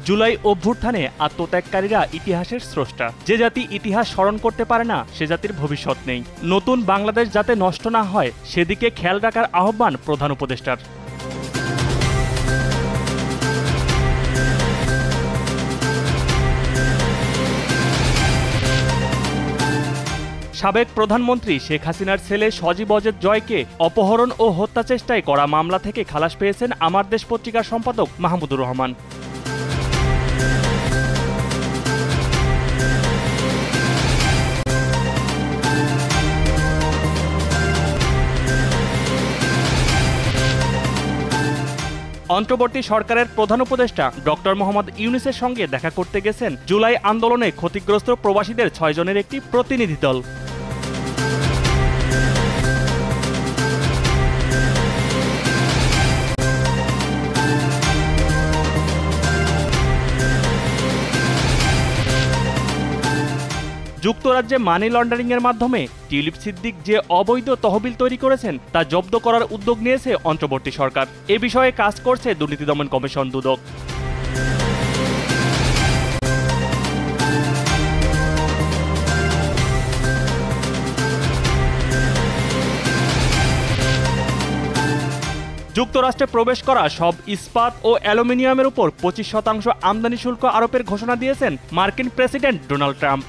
জুলাই অভ্যুত্থানে আত্মত্যাগকারীরা ইতিহাসের স্রষ্টা। যে জাতি ইতিহাস স্মরণ করতে পারে না সে জাতির ভবিষ্যৎ নেই। নতুন বাংলাদেশ যাতে নষ্ট না হয় সেদিকে খেয়াল রাখার আহ্বান প্রধান উপদেষ্টার। সাবেক প্রধানমন্ত্রী শেখ হাসিনার ছেলে সজীব অজেদ জয়কে অপহরণ ও হত্যা চেষ্টায় করা মামলা থেকে খালাস পেয়েছেন আমার দেশ পত্রিকার সম্পাদক মাহমুদুর রহমান। অন্তর্বর্তী সরকারের প্রধান উপদেষ্টা ডক্টর মোহাম্মদ ইউনূসের সঙ্গে দেখা করতে গেছেন জুলাই আন্দোলনে ক্ষতিগ্রস্ত প্রবাসীদের ৬ জনের একটি প্রতিনিধি দল। যুক্তরাজ্যে মানি লন্ডারিংয়ের মাধ্যমে টিউলিপ সিদ্দিক যে অবৈধ তহবিল তৈরি করেছেন তা জব্দ করার উদ্যোগ নিয়েছে অন্তর্বর্তী সরকার। এ বিষয়ে কাজ করছে দুর্নীতি দমন কমিশন দুদক। যুক্তরাষ্ট্রে প্রবেশ করা সব ইস্পাত ও অ্যালুমিনিয়ামের উপর 25% আমদানি শুল্ক আরোপের ঘোষণা দিয়েছেন মার্কিন প্রেসিডেন্ট ডোনাল্ড ট্রাম্প।